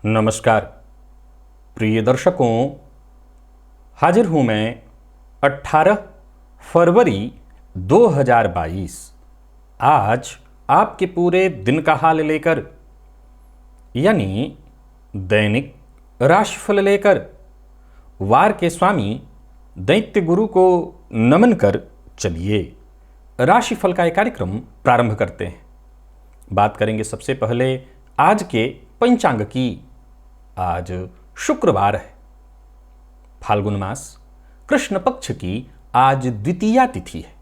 नमस्कार प्रिय दर्शकों, हाजिर हूं मैं 18 फरवरी 2022। आज आपके पूरे दिन का हाल लेकर, यानी दैनिक राशिफल लेकर, वार के स्वामी दैत्य गुरु को नमन कर चलिए राशिफल का एक कार्यक्रम प्रारंभ करते हैं। बात करेंगे सबसे पहले आज के पंचांग की। आज शुक्रवार है, फाल्गुन मास कृष्ण पक्ष की आज द्वितीया तिथि है,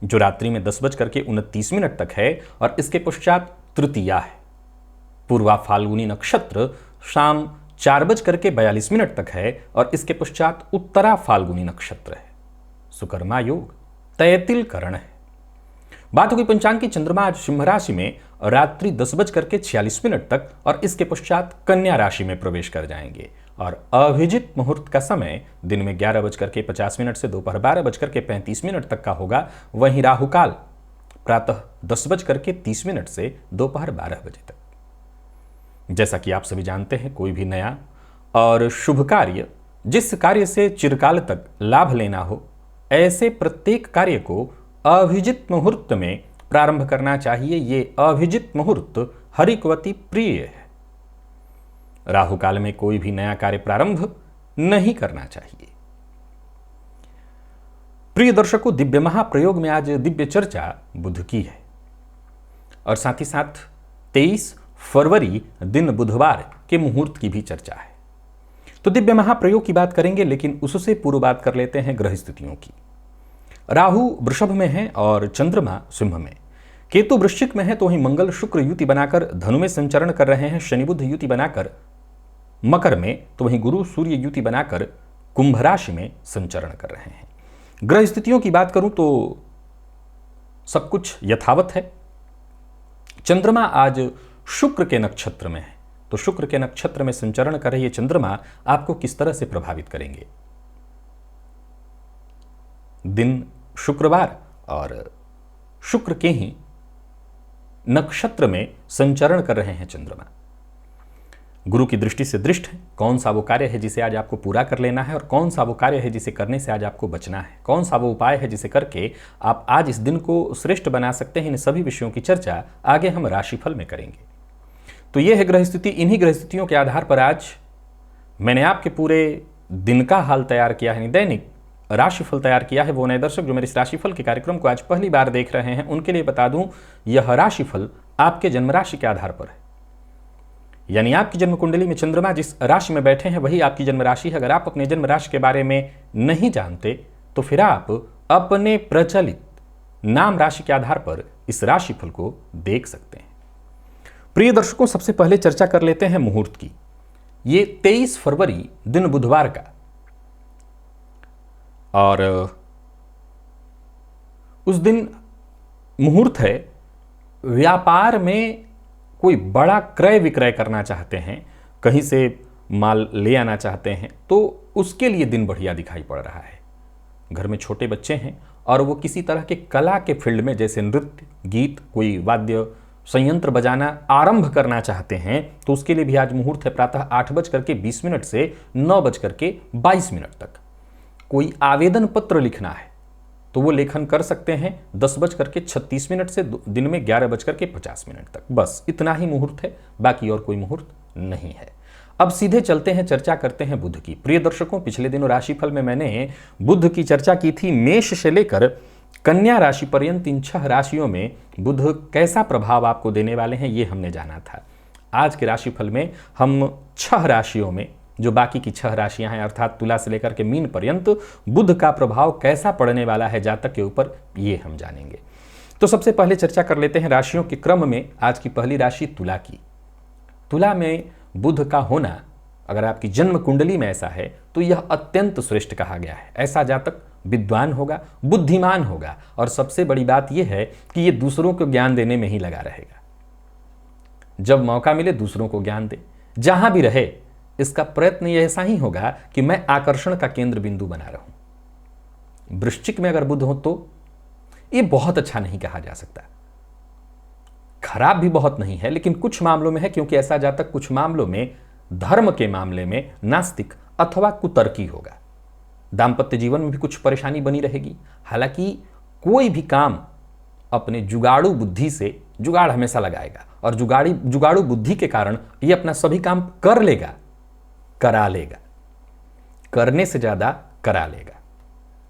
जो रात्रि में 10:29 तक है और इसके पश्चात तृतीया है। पूर्वा फाल्गुनी नक्षत्र शाम 4:42 तक है और इसके पश्चात उत्तरा फाल्गुनी नक्षत्र है। सुकर्मा योग तैतिल करण है। बात होगी पंचांग की। चंद्रमा आज सिंह राशि में रात्रि 10:46 तक और इसके पश्चात कन्या राशि में प्रवेश कर जाएंगे और अभिजित मुहूर्त का समय दिन में 11:50 से दोपहर 12:35 तक का होगा। वहीं राहुकाल प्रातः 10:30 से दोपहर 12 बजे तक। जैसा कि आप सभी जानते हैं, कोई भी नया और शुभ कार्य, जिस कार्य से चिरकाल तक लाभ लेना हो, ऐसे प्रत्येक कार्य को अभिजित मुहूर्त में प्रारंभ करना चाहिए। ये अभिजित मुहूर्त हरिकवती प्रिय है। राहु काल में कोई भी नया कार्य प्रारंभ नहीं करना चाहिए। प्रिय दर्शकों, दिव्य महाप्रयोग में आज दिव्य चर्चा बुध की है और साथ ही साथ 23 फरवरी दिन बुधवार के मुहूर्त की भी चर्चा है। तो दिव्य महाप्रयोग की बात करेंगे, लेकिन उससे पूर्व बात कर लेते हैं ग्रह स्थितियों की। राहु वृषभ में है और चंद्रमा सिंह में। केतु वृश्चिक में है, तो वहीं मंगल शुक्र युति बनाकर धनु में संचरण कर रहे हैं। शनि बुध युति बनाकर मकर में, तो वहीं गुरु सूर्य युति बनाकर कुंभ राशि में संचरण कर रहे हैं। ग्रह स्थितियों की बात करूं तो सब कुछ यथावत है। चंद्रमा आज शुक्र के नक्षत्र में है, तो शुक्र के नक्षत्र में संचरण कर रही चंद्रमा आपको किस तरह से प्रभावित करेंगे। दिन शुक्रवार और शुक्र के ही नक्षत्र में संचरण कर रहे हैं चंद्रमा। गुरु की दृष्टि से दृष्ट है। कौन सा वो कार्य है जिसे आज आपको पूरा कर लेना है और कौन सा वो कार्य है जिसे करने से आज आपको बचना है। कौन सा वो उपाय है जिसे करके आप आज इस दिन को श्रेष्ठ बना सकते हैं। इन सभी विषयों की चर्चा आगे हम राशिफल में करेंगे। तो यह है ग्रह स्थिति। इन्हीं ग्रह स्थितियों के आधार पर आज मैंने आपके पूरे दिन का हाल तैयार किया है, दैनिक राशिफल तैयार किया है। वो नए दर्शक जो मेरे इस राशिफल के कार्यक्रम को आज पहली बार देख रहे हैं, उनके लिए बता दूं, यह राशिफल आपके जन्म राशि के आधार पर है। यानी आपकी जन्म कुंडली में चंद्रमा जिस राशि में बैठे हैं वही आपकी जन्म राशि है। अगर आप अपने जन्म राशि के बारे में नहीं जानते तो फिर आप अपने प्रचलित नाम राशि के आधार पर इस राशिफल को देख सकते हैं। प्रिय दर्शकों, सबसे पहले चर्चा कर लेते हैं मुहूर्त की। ये 23 फरवरी दिन बुधवार का, और उस दिन मुहूर्त है। व्यापार में कोई बड़ा क्रय विक्रय करना चाहते हैं, कहीं से माल ले आना चाहते हैं, तो उसके लिए दिन बढ़िया दिखाई पड़ रहा है। घर में छोटे बच्चे हैं और वो किसी तरह के कला के फील्ड में, जैसे नृत्य, गीत, कोई वाद्य संयंत्र बजाना आरंभ करना चाहते हैं, तो उसके लिए भी आज मुहूर्त है। प्रातः 8:20 से 9:22 तक। कोई आवेदन पत्र लिखना है तो वो लेखन कर सकते हैं 10:36 से दिन में 11:50 तक। बस इतना ही मुहूर्त है, बाकी और कोई मुहूर्त नहीं है। अब सीधे चलते हैं, चर्चा करते हैं बुध की। प्रिय दर्शकों, पिछले दिनों राशिफल में मैंने बुध की चर्चा की थी। मेष से लेकर कन्या राशि पर्यंत इन 6 राशियों में बुध कैसा प्रभाव आपको देने वाले हैं, ये हमने जाना था। आज के राशिफल में हम 6 राशियों में, जो बाकी की 6 राशियां हैं, अर्थात तुला से लेकर के मीन पर्यंत, बुध का प्रभाव कैसा पड़ने वाला है जातक के ऊपर, ये हम जानेंगे। तो सबसे पहले चर्चा कर लेते हैं राशियों के क्रम में। आज की पहली राशि तुला की। तुला में बुध का होना, अगर आपकी जन्म कुंडली में ऐसा है तो यह अत्यंत श्रेष्ठ कहा गया है। ऐसा जातक विद्वान होगा, बुद्धिमान होगा, और सबसे बड़ी बात यह है कि यह दूसरों को ज्ञान देने में ही लगा रहेगा। जब मौका मिले दूसरों को ज्ञान दे, जहां भी रहे इसका प्रयत्न यह ऐसा ही होगा कि मैं आकर्षण का केंद्र बिंदु बना रहूं। वृश्चिक में अगर बुध हो तो यह बहुत अच्छा नहीं कहा जा सकता। खराब भी बहुत नहीं है, लेकिन कुछ मामलों में है, क्योंकि ऐसा जातक कुछ मामलों में धर्म के मामले में नास्तिक अथवा कुतर्की होगा। दाम्पत्य जीवन में भी कुछ परेशानी बनी रहेगी। हालांकि कोई भी काम अपने जुगाड़ू बुद्धि से जुगाड़ हमेशा लगाएगा और जुगाड़ू बुद्धि के कारण ये अपना सभी काम कर लेगा, करा लेगा, करने से ज्यादा करा लेगा।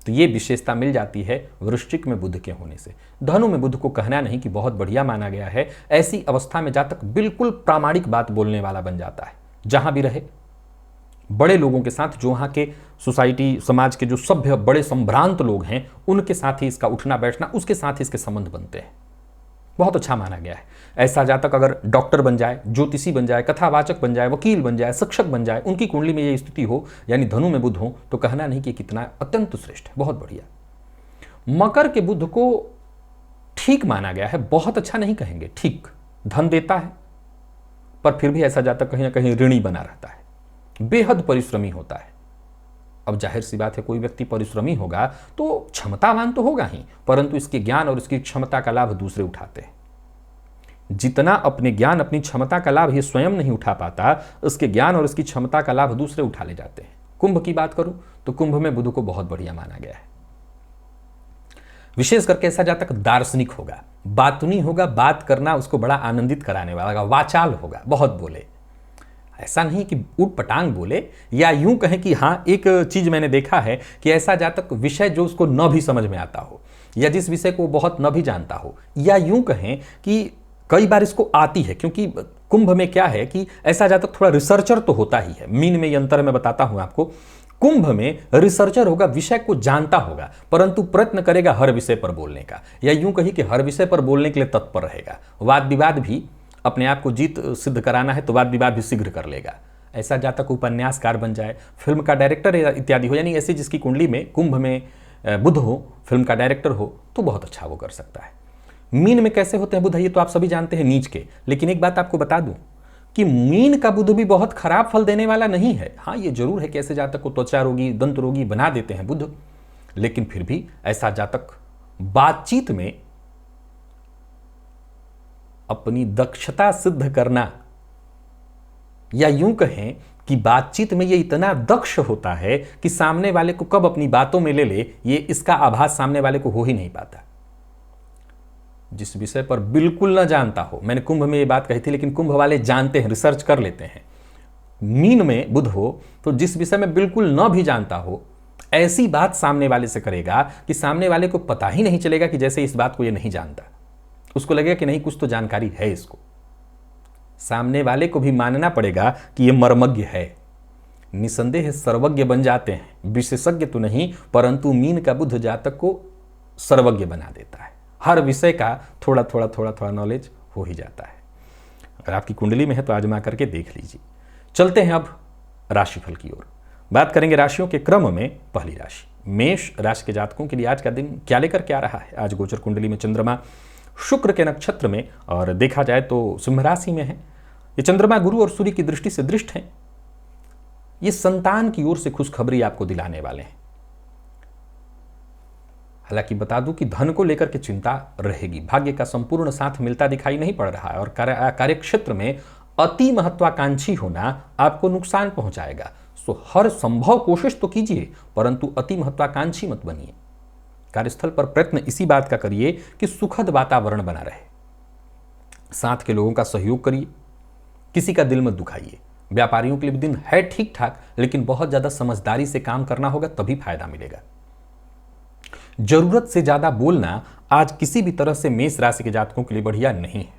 तो ये विशेषता मिल जाती है वृश्चिक में बुध के होने से। धनु में बुध को कहना नहीं कि बहुत बढ़िया माना गया है। ऐसी अवस्था में जातक बिल्कुल प्रामाणिक बात बोलने वाला बन जाता है। जहां भी रहे बड़े लोगों के साथ, जो वहां के सोसाइटी समाज के जो सभ्य बड़े संभ्रांत लोग हैं, उनके साथ ही इसका उठना बैठना, उसके साथ ही इसके संबंध बनते हैं। बहुत अच्छा माना गया है। ऐसा जातक अगर डॉक्टर बन जाए, ज्योतिषी बन जाए, कथावाचक बन जाए, वकील बन जाए, शिक्षक बन जाए, उनकी कुंडली में ये स्थिति हो, यानी धनु में बुध हो, तो कहना नहीं कि कितना अत्यंत श्रेष्ठ है, बहुत बढ़िया। मकर के बुध को ठीक माना गया है, बहुत अच्छा नहीं कहेंगे, ठीक। धन देता है पर फिर भी ऐसा जातक कहीं ना कहीं ऋणी बना रहता है, बेहद परिश्रमी होता है। अब जाहिर सी बात है, कोई व्यक्ति परिश्रमी होगा तो क्षमतावान तो होगा ही, परंतु इसके ज्ञान और इसकी क्षमता का लाभ दूसरे उठाते हैं। जितना अपने ज्ञान अपनी क्षमता का लाभ ये स्वयं नहीं उठा पाता, उसके ज्ञान और इसकी क्षमता का लाभ दूसरे उठा ले जाते हैं। कुंभ की बात करूं तो कुंभ में बुध को बहुत बढ़िया माना गया है। विशेष करके ऐसा जातक दार्शनिक होगा, बातुनी होगा, बात करना उसको बड़ा आनंदित कराने वाला, वाचाल होगा, बहुत बोले। ऐसा नहीं कि ऊट पटांग बोले, या यूं कहें कि हाँ, एक चीज मैंने देखा है कि ऐसा जातक विषय जो उसको न भी समझ में आता हो, या जिस विषय को बहुत न भी जानता हो, या यूं कहें कि कई बार इसको आती है, क्योंकि कुंभ में क्या है कि ऐसा जातक थोड़ा रिसर्चर तो होता ही है। मीन में ये अंतर मैं बताता हूं आपको। कुंभ में रिसर्चर होगा, विषय को जानता होगा, परंतु प्रयत्न करेगा हर विषय पर बोलने का, या यूं कही कि हर विषय पर बोलने के लिए तत्पर रहेगा। वाद विवाद भी अपने आप को जीत सिद्ध कराना है तो वाद विवाद भी शीघ्र कर लेगा। ऐसा जातक उपन्यासकार बन जाए, फिल्म का डायरेक्टर इत्यादि हो, यानी ऐसी जिसकी कुंडली में कुंभ में बुध हो, फिल्म का डायरेक्टर हो, तो बहुत अच्छा वो कर सकता है। मीन में कैसे होते हैं बुध, ये तो आप सभी जानते हैं, नीच के। लेकिन एक बात आपको बता दूं कि मीन का बुध भी बहुत खराब फल देने वाला नहीं है। हाँ, ये जरूर है कि ऐसे जातक को त्वचा रोगी, दंत रोगी बना देते हैं बुध, लेकिन फिर भी ऐसा जातक बातचीत में अपनी दक्षता सिद्ध करना, या यूं कहें कि बातचीत में ये इतना दक्ष होता है कि सामने वाले को कब अपनी बातों में ले ले, ये इसका आभास सामने वाले को हो ही नहीं पाता। जिस विषय पर बिल्कुल न जानता हो, मैंने कुंभ में ये बात कही थी, लेकिन कुंभ वाले जानते हैं, रिसर्च कर लेते हैं। मीन में बुध हो तो जिस विषय में बिल्कुल न भी जानता हो, ऐसी बात सामने वाले से करेगा कि सामने वाले को पता ही नहीं चलेगा कि जैसे इस बात को ये नहीं जानता। उसको लगेगा कि नहीं, कुछ तो जानकारी है इसको। सामने वाले को भी मानना पड़ेगा कि ये मर्मज्ञ है। निसंदेह सर्वज्ञ बन जाते हैं, विशेषज्ञ तो नहीं, परंतु मीन का बुध जातक को सर्वज्ञ बना देता है। हर विषय का थोड़ा थोड़ा नॉलेज हो ही जाता है। अगर आपकी कुंडली में है तो आजमा करके देख लीजिए। चलते हैं अब राशिफल की ओर। बात करेंगे राशियों के क्रम में। पहली राशि मेष राशि के जातकों के लिए आज का दिन क्या लेकर क्या रहा है। आज गोचर कुंडली में चंद्रमा शुक्र के नक्षत्र में, और देखा जाए तो सिंह राशि में है। ये चंद्रमा गुरु और सूर्य की दृष्टि से दृष्ट है। ये संतान की ओर से खुशखबरी आपको दिलाने वाले हैं। हालांकि बता दूं कि धन को लेकर के चिंता रहेगी। भाग्य का संपूर्ण साथ मिलता दिखाई नहीं पड़ रहा है, और कार्यक्षेत्र में अति महत्वाकांक्षी होना आपको नुकसान पहुंचाएगा। सो हर संभव कोशिश तो कीजिए, परंतु अति महत्वाकांक्षी मत बनिए। कार्यस्थल पर प्रयत्न इसी बात का करिए कि सुखद वातावरण बना रहे। साथ के लोगों का सहयोग करिए, किसी का दिल मत दुखाइए। व्यापारियों के लिए भी दिन है ठीक ठाक, लेकिन बहुत ज्यादा समझदारी से काम करना होगा, तभी फायदा मिलेगा। जरूरत से ज्यादा बोलना आज किसी भी तरह से मेष राशि के जातकों के लिए बढ़िया नहीं है,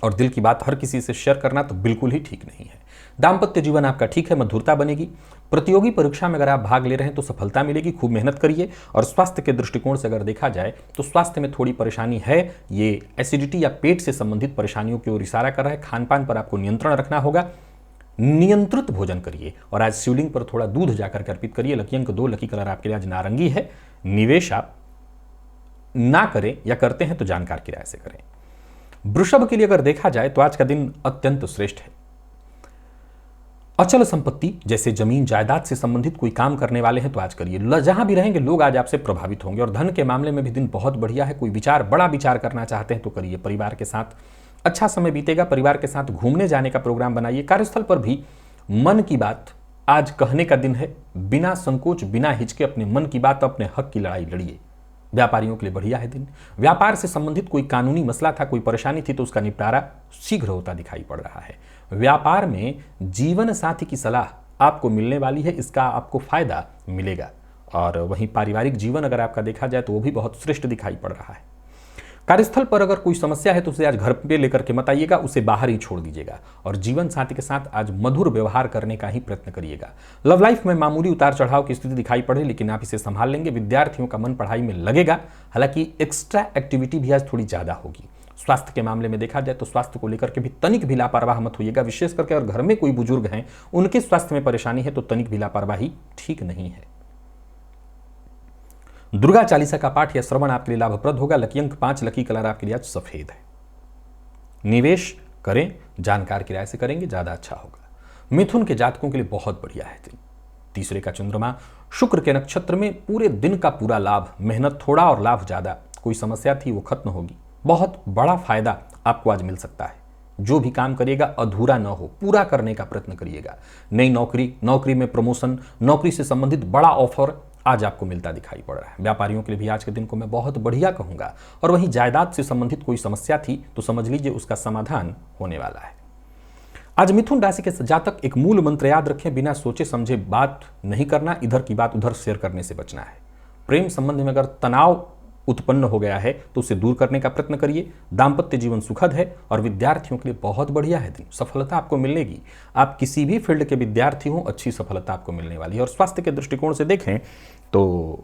और दिल की बात हर किसी से शेयर करना तो बिल्कुल ही ठीक नहीं है। दाम्पत्य जीवन आपका ठीक है, मधुरता बनेगी। प्रतियोगी परीक्षा में अगर आप भाग ले रहे हैं तो सफलता मिलेगी, खूब मेहनत करिए। और स्वास्थ्य के दृष्टिकोण से अगर देखा जाए तो स्वास्थ्य में थोड़ी परेशानी है। ये एसिडिटी या पेट से संबंधित परेशानियों की ओर इशारा कर रहा है। खान पान पर आपको नियंत्रण रखना होगा, नियंत्रित भोजन करिए। और आज शिवलिंग पर थोड़ा दूध जाकर अर्पित करिए। लकी अंक 2, लकी कलर आपके लिए आज नारंगी है। निवेश आप ना करें, या करते हैं तो जानकार की राय से करें। वृषभ के लिए अगर देखा जाए तो आज का दिन अत्यंत श्रेष्ठ है। अचल संपत्ति जैसे जमीन जायदाद से संबंधित कोई काम करने वाले हैं तो आज करिए। जहां भी रहेंगे लोग आज आपसे प्रभावित होंगे। और धन के मामले में भी दिन बहुत बढ़िया है। कोई विचार, बड़ा विचार करना चाहते हैं तो करिए। परिवार के साथ अच्छा समय बीतेगा, परिवार के साथ घूमने जाने का प्रोग्राम बनाइए। कार्यस्थल पर भी मन की बात आज कहने का दिन है। बिना संकोच, बिना हिचके अपने मन की बात, अपने हक की लड़ाई लड़िए। व्यापारियों के लिए बढ़िया है दिन। व्यापार से संबंधित कोई कानूनी मसला था, कोई परेशानी थी, तो उसका निपटारा शीघ्र होता दिखाई पड़ रहा है। व्यापार में जीवन साथी की सलाह आपको मिलने वाली है, इसका आपको फायदा मिलेगा। और वहीं पारिवारिक जीवन अगर आपका देखा जाए तो वो भी बहुत श्रेष्ठ दिखाई पड़ रहा है। कार्यस्थल पर अगर कोई समस्या है तो उसे आज घर पे लेकर के मत आइएगा, उसे बाहर ही छोड़ दीजिएगा। और जीवन साथी के साथ आज मधुर व्यवहार करने का ही प्रयत्न करिएगा। लव लाइफ में मामूली उतार चढ़ाव की स्थिति दिखाई पड़े, लेकिन आप इसे संभाल लेंगे। विद्यार्थियों का मन पढ़ाई में लगेगा, हालांकि एक्स्ट्रा एक्टिविटी भी आज थोड़ी ज्यादा होगी। स्वास्थ्य के मामले में देखा जाए तो स्वास्थ्य को लेकर के भी तनिक भी लापरवाह मत होइएगा। विशेष करके अगर घर में कोई बुजुर्ग हैं, उनके स्वास्थ्य में परेशानी है तो तनिक भी लापरवाही ठीक नहीं है। दुर्गा चालीसा का पाठ या श्रवण आपके लिए लाभप्रद होगा। लकी अंक 5, लकी कलर आपके लिए आज सफेद है। निवेश करें, जानकार की राय से करेंगे, ज्यादा अच्छा होगा। मिथुन के जातकों के लिए बहुत बढ़िया है दिन। तीसरे का चंद्रमा शुक्र के नक्षत्र में, पूरे दिन का पूरा लाभ, मेहनत थोड़ा और लाभ ज्यादा। कोई समस्या थी वो खत्म होगी, बहुत बड़ा फायदा आपको आज मिल सकता है। जो भी काम करिएगा अधूरा न हो, पूरा करने का प्रयत्न करिएगा। नई नौकरी, नौकरी में प्रमोशन, नौकरी से संबंधित बड़ा ऑफर आज आपको मिलता दिखाई पड़ रहा है। व्यापारियों के लिए भी आज के दिन को मैं बहुत बढ़िया कहूंगा। और वहीं जायदाद से संबंधित कोई समस्या थी तो समझ लीजिए उसका समाधान होने वाला है। आज मिथुन राशि के जातक एक मूल मंत्र याद रखें, बिना सोचे समझे बात नहीं करना, इधर की बात उधर शेयर करने से बचना है। प्रेम संबंध में अगर तनाव उत्पन्न हो गया है तो उसे दूर करने का प्रयत्न करिए। दाम्पत्य जीवन सुखद है और विद्यार्थियों के लिए बहुत बढ़िया है दिन। सफलता आपको मिलेगी। आप किसी भी फील्ड के विद्यार्थी हो, अच्छी सफलता आपको मिलने वाली है। और स्वास्थ्य के दृष्टिकोण से देखें तो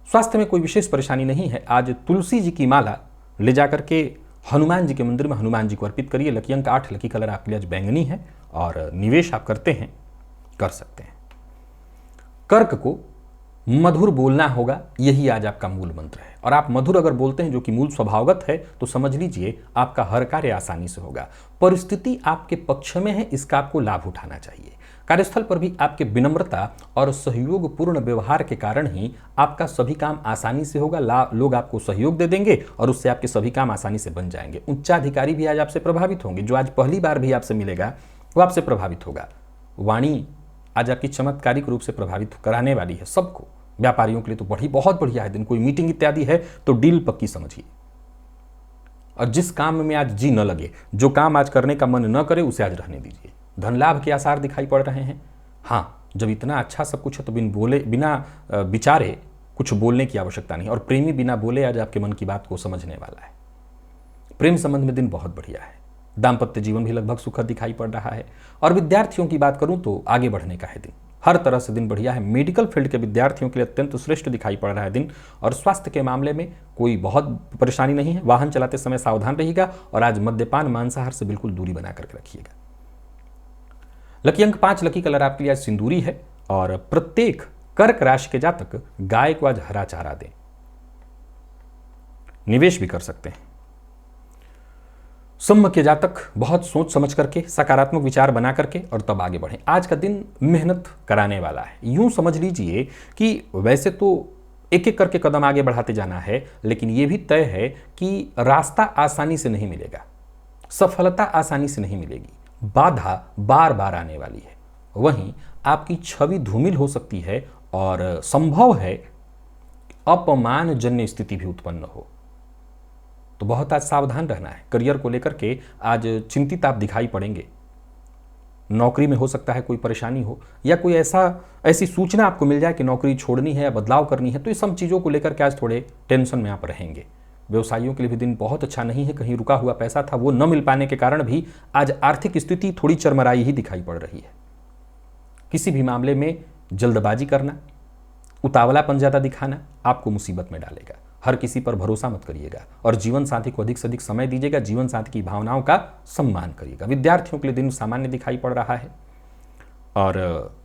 स्वास्थ्य में कोई विशेष परेशानी नहीं है। आज तुलसी जी की माला ले जाकर के हनुमान जी के मंदिर में हनुमान जी को अर्पित करिए। लकी अंक 8, लकी कलर आपके लिए आज बैंगनी है। और निवेश आप करते हैं, कर सकते हैं। कर्क को मधुर बोलना होगा, यही आज आपका मूल मंत्र है। और आप मधुर अगर बोलते हैं, जो कि मूल स्वभावगत है, तो समझ लीजिए आपका हर कार्य आसानी से होगा। परिस्थिति आपके पक्ष में है, इसका आपको लाभ उठाना चाहिए। कार्यस्थल पर भी आपके विनम्रता और सहयोगपूर्ण व्यवहार के कारण ही आपका सभी काम आसानी से होगा। लोग आपको सहयोग दे देंगे और उससे आपके सभी काम आसानी से बन जाएंगे। उच्चाधिकारी भी आज आपसे प्रभावित होंगे। जो आज पहली बार भी आपसे मिलेगा वो आपसे प्रभावित होगा। वाणी आज आपकी चमत्कारिक रूप से प्रभावित कराने वाली है सबको। व्यापारियों के लिए तो बहुत बढ़िया है दिन। कोई मीटिंग इत्यादि है तो डील पक्की समझिए। और जिस काम में आज जी न लगे, जो काम आज करने का मन न करे, उसे आज रहने दीजिए। धन लाभ के आसार दिखाई पड़ रहे हैं। हाँ, जब इतना अच्छा सब कुछ है तो बिना विचारे कुछ बोलने की आवश्यकता नहीं। और प्रेमी बिना बोले आज आपके मन की बात को समझने वाला है। प्रेम संबंध में दिन बहुत बढ़िया है। दाम्पत्य जीवन भी लगभग सुखद दिखाई पड़ रहा है। और विद्यार्थियों की बात करूं तो आगे बढ़ने का है दिन। हर तरह से दिन बढ़िया है। मेडिकल फील्ड के विद्यार्थियों के लिए अत्यंत श्रेष्ठ दिखाई पड़ रहा है दिन। और स्वास्थ्य के मामले में कोई बहुत परेशानी नहीं है। वाहन चलाते समय सावधान रहिएगा। और आज मद्यपान, मांसाहार से बिल्कुल दूरी बना करके रखिएगा। लकी अंक 5, लकी कलर आपके लिए आज सिंदूरी है। और प्रत्येक कर्क राशि के जातक गाय को आज हरा चारा दें। निवेश भी कर सकते हैं। सिंह के जातक बहुत सोच समझ करके, सकारात्मक विचार बना करके और तब आगे बढ़ें। आज का दिन मेहनत कराने वाला है। यूं समझ लीजिए कि वैसे तो एक एक करके कदम आगे बढ़ाते जाना है, लेकिन यह भी तय है कि रास्ता आसानी से नहीं मिलेगा, सफलता आसानी से नहीं मिलेगी, बाधा बार बार आने वाली है। वहीं आपकी छवि धूमिल हो सकती है और संभव है अपमानजन्य स्थिति भी उत्पन्न हो। तो बहुत आज सावधान रहना है। करियर को लेकर के आज चिंतित आप दिखाई पड़ेंगे। नौकरी में हो सकता है कोई परेशानी हो, या कोई ऐसी सूचना आपको मिल जाए कि नौकरी छोड़नी है या बदलाव करनी है। तो ये सब चीज़ों को लेकर के आज थोड़े टेंशन में आप रहेंगे। व्यवसायियों के लिए भी दिन बहुत अच्छा नहीं है। कहीं रुका हुआ पैसा था वो न मिल पाने के कारण भी आज आर्थिक स्थिति थोड़ी चरमराई ही दिखाई पड़ रही है। किसी भी मामले में जल्दबाजी करना, उतावलापन ज़्यादा दिखाना आपको मुसीबत में डालेगा। हर किसी पर भरोसा मत करिएगा और जीवन साथी को अधिक से अधिक समय दीजिएगा। जीवन साथी की भावनाओं का सम्मान करिएगा। विद्यार्थियों के लिए दिन सामान्य दिखाई पड़ रहा है। और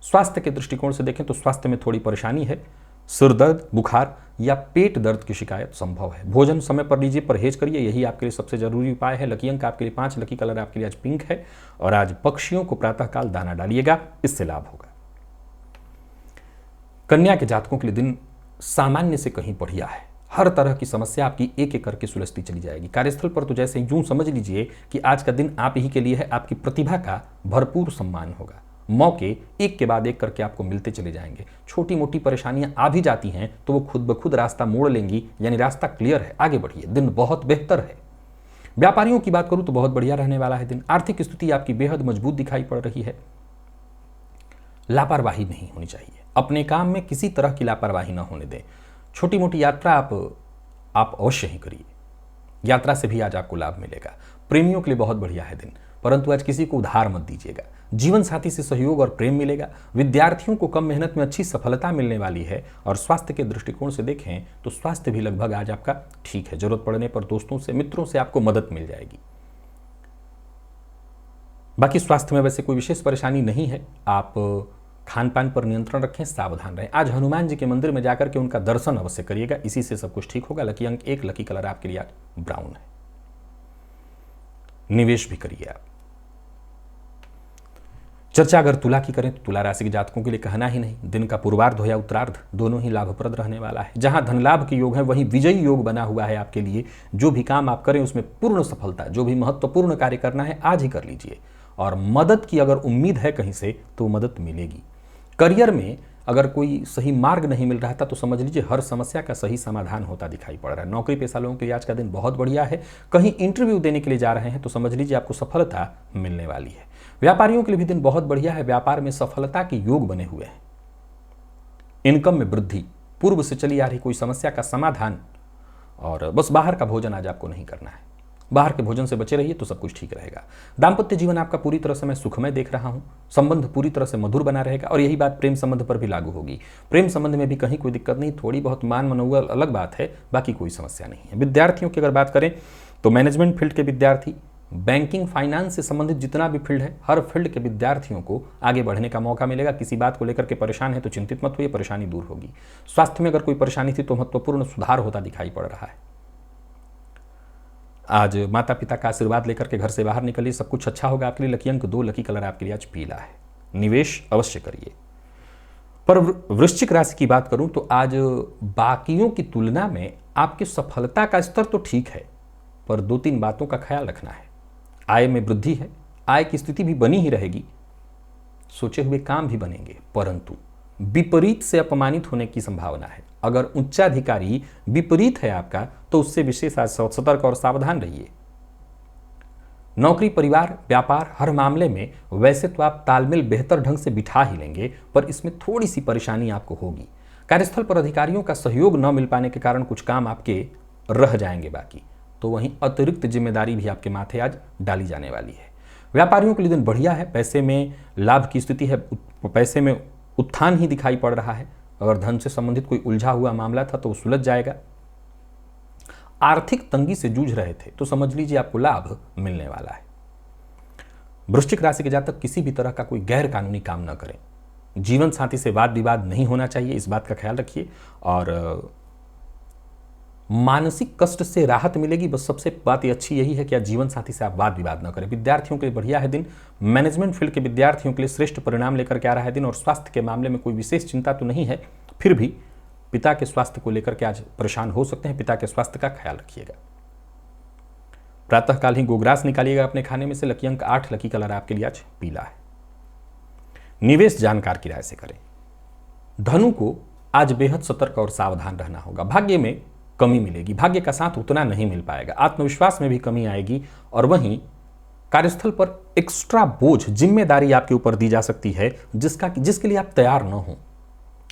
स्वास्थ्य के दृष्टिकोण से देखें तो स्वास्थ्य में थोड़ी परेशानी है। सिर दर्द, बुखार या पेट दर्द की शिकायत संभव है। भोजन समय पर लीजिए, परहेज करिए, यही आपके लिए सबसे जरूरी उपाय है। लकी अंक आपके लिए 5, लकी कलर आपके लिए आज पिंक है। और आज पक्षियों को प्रातःकाल दाना डालिएगा, इससे लाभ होगा। कन्या के जातकों के लिए दिन सामान्य से कहीं बढ़िया है। हर तरह की समस्या आपकी एक एक करके सुलझती चली जाएगी। कार्यस्थल पर तो जैसे यूं समझ लीजिए कि आज का दिन आप ही के लिए है, आपकी प्रतिभा का भरपूर सम्मान होगा। मौके एक के बाद एक करके आपको मिलते चले जाएंगे। छोटी मोटी परेशानियां आ भी जाती हैं तो वो खुद ब खुद रास्ता मोड़ लेंगी, यानी रास्ता क्लियर है, आगे बढ़िए, दिन बहुत बेहतर है। व्यापारियों की बात करूं तो बहुत बढ़िया रहने वाला है दिन। आर्थिक स्थिति आपकी बेहद मजबूत दिखाई पड़ रही है। लापरवाही नहीं होनी चाहिए, अपने काम में किसी तरह की लापरवाही ना होने दें। छोटी मोटी यात्रा आप अवश्य ही करिए, यात्रा से भी आज आपको लाभ मिलेगा। प्रेमियों के लिए बहुत बढ़िया है दिन, परंतु आज किसी को उधार मत दीजिएगा। जीवन साथी से सहयोग और प्रेम मिलेगा। विद्यार्थियों को कम मेहनत में अच्छी सफलता मिलने वाली है। और स्वास्थ्य के दृष्टिकोण से देखें तो स्वास्थ्य भी लगभग आज आपका ठीक है। जरूरत पड़ने पर दोस्तों से, मित्रों से आपको मदद मिल जाएगी। बाकी स्वास्थ्य में वैसे कोई विशेष परेशानी नहीं है। आप खान पान पर नियंत्रण रखें, सावधान रहें। आज हनुमान जी के मंदिर में जाकर के उनका दर्शन अवश्य करिएगा, इसी से सब कुछ ठीक होगा। लकी अंक 1, लकी कलर आपके लिए आज ब्राउन है। निवेश भी करिए आप। चर्चा अगर तुला की करें तो तुला राशि के जातकों के लिए कहना ही नहीं। दिन का पूर्वार्ध हो या उत्तरार्ध, दोनों ही लाभप्रद रहने वाला है। जहां धन लाभ के योग है वहीं विजयी योग बना हुआ है आपके लिए। जो भी काम आप करें उसमें पूर्ण सफलता, जो भी महत्वपूर्ण कार्य करना है आज ही कर लीजिए। और मदद की अगर उम्मीद है कहीं से तो मदद मिलेगी। करियर में अगर कोई सही मार्ग नहीं मिल रहा था तो समझ लीजिए हर समस्या का सही समाधान होता दिखाई पड़ रहा है। नौकरी पेशा लोगों के लिए आज का दिन बहुत बढ़िया है। कहीं इंटरव्यू देने के लिए जा रहे हैं तो समझ लीजिए आपको सफलता मिलने वाली है। व्यापारियों के लिए भी दिन बहुत बढ़िया है। व्यापार में सफलता के योग बने हुए हैं। इनकम में वृद्धि, पूर्व से चली आ रही कोई समस्या का समाधान। और बस बाहर का भोजन आज आपको नहीं करना है, बाहर के भोजन से बचे रहिए तो सब कुछ ठीक रहेगा। दाम्पत्य जीवन आपका पूरी तरह से मैं सुखमय देख रहा हूं। संबंध पूरी तरह से मधुर बना रहेगा और यही बात प्रेम संबंध पर भी लागू होगी। प्रेम संबंध में भी कहीं कोई दिक्कत नहीं, थोड़ी बहुत मान मनोबल अलग बात है, बाकी कोई समस्या नहीं है। विद्यार्थियों की अगर बात करें तो मैनेजमेंट फील्ड के विद्यार्थी, बैंकिंग फाइनेंस से संबंधित जितना भी फील्ड है, हर फील्ड के विद्यार्थियों को आगे बढ़ने का मौका मिलेगा। किसी बात को लेकर के परेशान है तो चिंतित मत होइए, परेशानी दूर होगी। स्वास्थ्य में अगर कोई परेशानी थी तो महत्वपूर्ण सुधार होता दिखाई पड़ रहा है। आज माता पिता का आशीर्वाद लेकर के घर से बाहर निकलिए, सब कुछ अच्छा होगा आपके लिए। लकी अंक 2, लकी कलर आपके लिए आज पीला है। निवेश अवश्य करिए। पर वृश्चिक राशि की बात करूं तो आज बाकियों की तुलना में आपकी सफलता का स्तर तो ठीक है, पर 2-3 बातों का ख्याल रखना है। आय में वृद्धि है, आय की स्थिति भी बनी ही रहेगी, सोचे हुए काम भी बनेंगे, परंतु विपरीत से अपमानित होने की संभावना है। अगर उच्चाधिकारी विपरीत है आपका तो उससे विशेष आज सतर्क और सावधान रहिए। नौकरी, परिवार, व्यापार, हर मामले में वैसे तो आप तालमेल बेहतर ढंग से बिठा ही लेंगे, पर इसमें थोड़ी सी परेशानी आपको होगी। कार्यस्थल पर अधिकारियों का सहयोग न मिल पाने के कारण कुछ काम आपके रह जाएंगे बाकी, तो वहीं अतिरिक्त जिम्मेदारी भी आपके माथे आज डाली जाने वाली है। व्यापारियों के लिए दिन बढ़िया है। पैसे में लाभ की स्थिति है, पैसे में उत्थान ही दिखाई पड़ रहा है। अगर धन से संबंधित कोई उलझा हुआ मामला था तो वो सुलझ जाएगा। आर्थिक तंगी से जूझ रहे थे तो समझ लीजिए आपको लाभ मिलने वाला है। वृश्चिक राशि के जातक किसी भी तरह का कोई गैर कानूनी काम न करें। जीवन साथी से वाद विवाद नहीं होना चाहिए, इस बात का ख्याल रखिए। और मानसिक कष्ट से राहत मिलेगी। बस सबसे बात अच्छी यही है कि जीवन साथी से आप वाद विवाद न करें। विद्यार्थियों के लिए बढ़िया है दिन। मैनेजमेंट फील्ड के विद्यार्थियों के लिए श्रेष्ठ परिणाम लेकर के आ रहा है दिन। और स्वास्थ्य के मामले में कोई विशेष चिंता तो नहीं है, फिर भी पिता के स्वास्थ्य को लेकर के आज परेशान हो सकते हैं। पिता के स्वास्थ्य का ख्याल रखिएगा। प्रातःकाल ही गोग्रास निकालिएगा अपने खाने में से। लकी अंक 8, लकी कलर आपके लिए आज पीला है। निवेश जानकार की राय से करें। धनु को आज बेहद सतर्क और सावधान रहना होगा। भाग्य में कमी मिलेगी, भाग्य का साथ उतना नहीं मिल पाएगा। आत्मविश्वास में भी कमी आएगी और वहीं कार्यस्थल पर एक्स्ट्रा बोझ, जिम्मेदारी आपके ऊपर दी जा सकती है जिसके लिए आप तैयार न हो।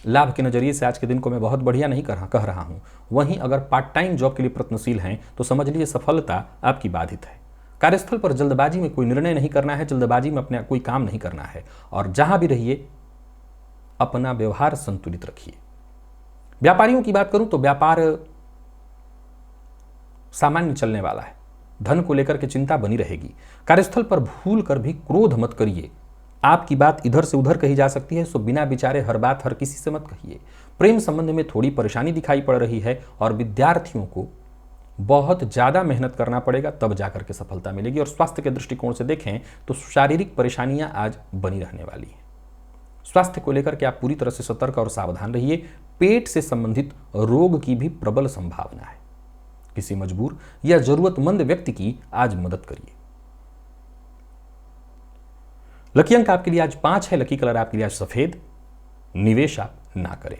लाभ के नजरिए से आज के दिन को मैं बहुत बढ़िया नहीं कह रहा हूं। वहीं अगर पार्ट टाइम जॉब के लिए प्रयत्नशील हैं तो समझ लीजिए सफलता आपकी बाधित है। कार्यस्थल पर जल्दबाजी में कोई निर्णय नहीं करना है, जल्दबाजी में अपने कोई काम नहीं करना है। और जहां भी रहिए अपना व्यवहार संतुलित रखिए। व्यापारियों की बात करूं तो व्यापार सामान्य चलने वाला है। धन को लेकर के चिंता बनी रहेगी। कार्यस्थल पर भूल कर भी क्रोध मत करिए। आपकी बात इधर से उधर कही जा सकती है, सो बिना विचारे हर बात हर किसी से मत कहिए। प्रेम संबंध में थोड़ी परेशानी दिखाई पड़ रही है और विद्यार्थियों को बहुत ज्यादा मेहनत करना पड़ेगा, तब जाकर के सफलता मिलेगी। और स्वास्थ्य के दृष्टिकोण से देखें तो शारीरिक परेशानियां आज बनी रहने वाली हैं। स्वास्थ्य को लेकर के आप पूरी तरह से सतर्क और सावधान रहिए। पेट से संबंधित रोग की भी प्रबल संभावना है। किसी मजबूर या जरूरतमंद व्यक्ति की आज मदद करिए। लकी अंक आपके लिए आज 5 है। लकी कलर आपके लिए आज सफेद। निवेश आप ना करें।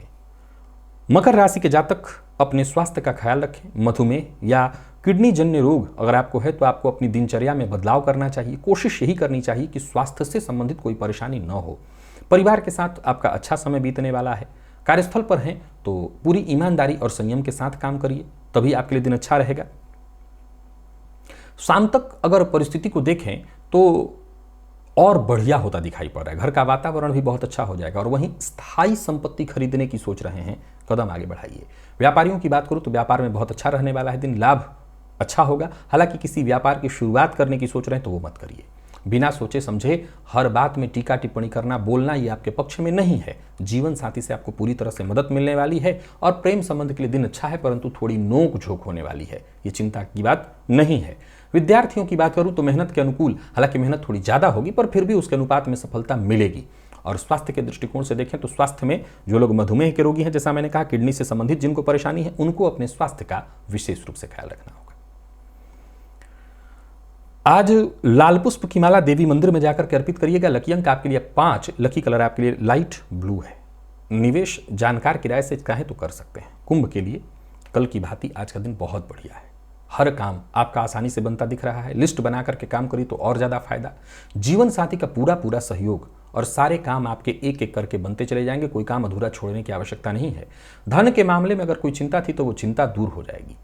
मकर राशि के जातक अपने स्वास्थ्य का ख्याल रखें। मधुमेह या किडनी जन्य रोग अगर आपको है तो आपको अपनी दिनचर्या में बदलाव करना चाहिए। कोशिश यही करनी चाहिए कि स्वास्थ्य से संबंधित कोई परेशानी न हो। परिवार के साथ आपका अच्छा समय बीतने वाला है। कार्यस्थल पर हैं तो पूरी ईमानदारी और संयम के साथ काम करिए, तभी आपके लिए दिन अच्छा रहेगा। शाम तक अगर परिस्थिति को देखें तो और बढ़िया होता दिखाई पड़ रहा है। घर का वातावरण भी बहुत अच्छा हो जाएगा और वहीं स्थायी संपत्ति खरीदने की सोच रहे हैं, कदम आगे बढ़ाइए। व्यापारियों की बात करूं तो व्यापार में बहुत अच्छा रहने वाला है दिन। लाभ अच्छा होगा। हालांकि किसी व्यापार की शुरुआत करने की सोच रहे हैं तो वो मत करिए। बिना सोचे समझे हर बात में टीका टिप्पणी करना, बोलना ये आपके पक्ष में नहीं है। जीवन साथी से आपको पूरी तरह से मदद मिलने वाली है और प्रेम संबंध के लिए दिन अच्छा है, परंतु थोड़ी नोक झोंक होने वाली है, ये चिंता की बात नहीं है। विद्यार्थियों की बात करूं तो मेहनत के अनुकूल, हालांकि मेहनत थोड़ी ज्यादा होगी पर फिर भी उसके अनुपात में सफलता मिलेगी। और स्वास्थ्य के दृष्टिकोण से देखें तो स्वास्थ्य में जो लोग मधुमेह के रोगी हैं, जैसा मैंने कहा, किडनी से संबंधित जिनको परेशानी है, उनको अपने स्वास्थ्य का विशेष रूप से ख्याल रखना होगा। आज लाल पुष्प की माला देवी मंदिर में जाकर के अर्पित करिएगा। लकी अंक आपके लिए 5। लकी कलर आपके लिए लाइट ब्लू है। निवेश जानकार किराए से चाहे तो कर सकते हैं। कुंभ के लिए कल की भांति आज का दिन बहुत बढ़िया है। हर काम आपका आसानी से बनता दिख रहा है। लिस्ट बना करके काम करिए तो और ज्यादा फायदा। जीवन साथी का पूरा सहयोग और सारे काम आपके एक एक करके बनते चले जाएंगे। कोई काम अधूरा छोड़ने की आवश्यकता नहीं है। धन के मामले में अगर कोई चिंता थी तो वो चिंता दूर हो जाएगी।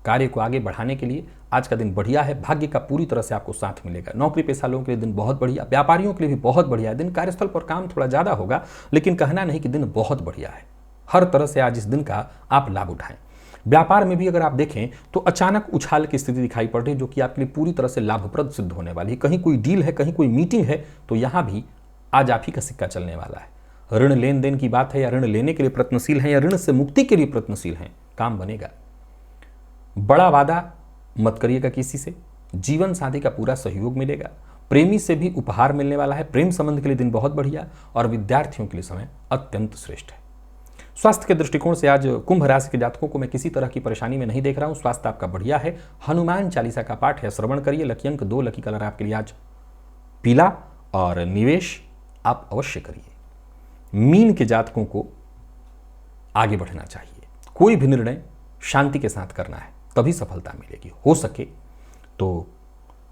कार्य को आगे बढ़ाने के लिए आज का दिन बढ़िया है। भाग्य का पूरी तरह से आपको साथ मिलेगा। नौकरी पेशा लोगों के लिए दिन बहुत बढ़िया। व्यापारियों के लिए भी बहुत बढ़िया दिन। कार्यस्थल पर काम थोड़ा ज्यादा होगा, लेकिन कहना नहीं कि दिन बहुत बढ़िया है। हर तरह से आज इस दिन का आप लाभ उठाएं। व्यापार में भी अगर आप देखें तो अचानक उछाल की स्थिति दिखाई पड़ रही है, जो कि आपके लिए पूरी तरह से लाभप्रद सिद्ध होने वाली है। कहीं कोई डील है, कहीं कोई मीटिंग है, तो यहां भी आज आप ही का सिक्का चलने वाला है। ऋण लेन देन की बात है या ऋण लेने के लिए प्रयत्नशील है या ऋण से मुक्ति के लिए प्रयत्नशील है, काम बनेगा। बड़ा वादा मत करिएगा किसी से। जीवन साथी का पूरा सहयोग मिलेगा। प्रेमी से भी उपहार मिलने वाला है। प्रेम संबंध के लिए दिन बहुत बढ़िया और विद्यार्थियों के लिए समय अत्यंत श्रेष्ठ है। स्वास्थ्य के दृष्टिकोण से आज कुंभ राशि के जातकों को मैं किसी तरह की परेशानी में नहीं देख रहा हूं। स्वास्थ्य आपका बढ़िया है। हनुमान चालीसा का पाठ है, श्रवण करिए। लकी अंक 2। लकी कलर आपके लिए आज पीला और निवेश आप अवश्य करिए। मीन के जातकों को आगे बढ़ना चाहिए। कोई भी निर्णय शांति के साथ करना है, तभी सफलता मिलेगी। हो सके तो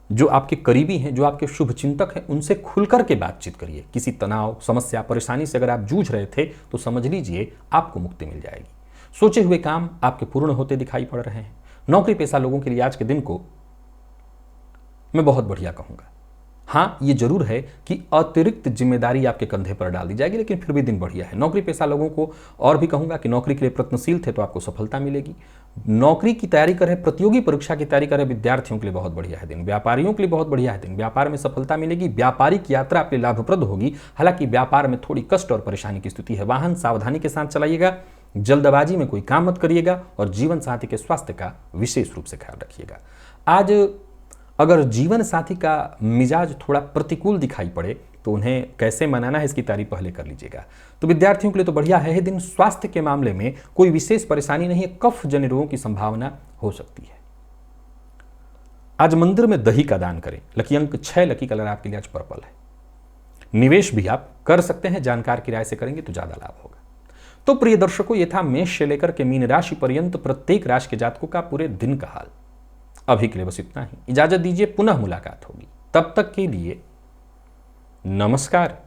जो आपके करीबी हैं, जो आपके शुभ चिंतक हैं, उनसे खुलकर के बातचीत करिए। किसी तनाव, समस्या, परेशानी से अगर आप जूझ रहे थे तो समझ लीजिए आपको मुक्ति मिल जाएगी। सोचे हुए काम आपके पूर्ण होते दिखाई पड़ रहे हैं। नौकरी पेशा लोगों के लिए आज के दिन को मैं बहुत बढ़िया कहूंगा। हाँ, ये जरूर है कि अतिरिक्त जिम्मेदारी आपके कंधे पर डाल दी जाएगी, लेकिन फिर भी दिन बढ़िया है। नौकरी पेशा लोगों को और भी कहूंगा कि नौकरी के लिए प्रयत्नशील थे तो आपको सफलता मिलेगी। नौकरी की तैयारी कर रहे, प्रतियोगी परीक्षा की तैयारी कर रहे विद्यार्थियों के लिए बहुत बढ़िया है दिन। व्यापारियों के लिए बहुत बढ़िया है दिन। व्यापार में सफलता मिलेगी। व्यापारिक यात्रा आपके लाभप्रद होगी। हालांकि व्यापार में थोड़ी कष्ट और परेशानी की स्थिति है। वाहन सावधानी के साथ चलाइएगा। जल्दबाजी में कोई काम मत करिएगा और जीवन साथी के स्वास्थ्य का विशेष रूप से ख्याल रखिएगा। आज अगर जीवन साथी का मिजाज थोड़ा प्रतिकूल दिखाई पड़े तो उन्हें कैसे मनाना है इसकी तैयारी पहले कर लीजिएगा। तो विद्यार्थियों के लिए तो बढ़िया है दिन। स्वास्थ्य के मामले में कोई विशेष परेशानी नहीं है। कफ जन्य रोगों की संभावना हो सकती है। आज मंदिर में दही का दान करें। लकी अंक 6। लकी कलर आपके लिए आज पर्पल है। निवेश भी आप कर सकते हैं, जानकार की राय से करेंगे तो ज्यादा लाभ होगा। तो प्रिय दर्शकों, ये था मेष से लेकर के मीन राशि पर्यंत प्रत्येक राशि के जातकों का पूरे दिन का हाल। अभी के लिए बस इतना ही। इजाजत दीजिए, पुनः मुलाकात होगी। तब तक के लिए नमस्कार।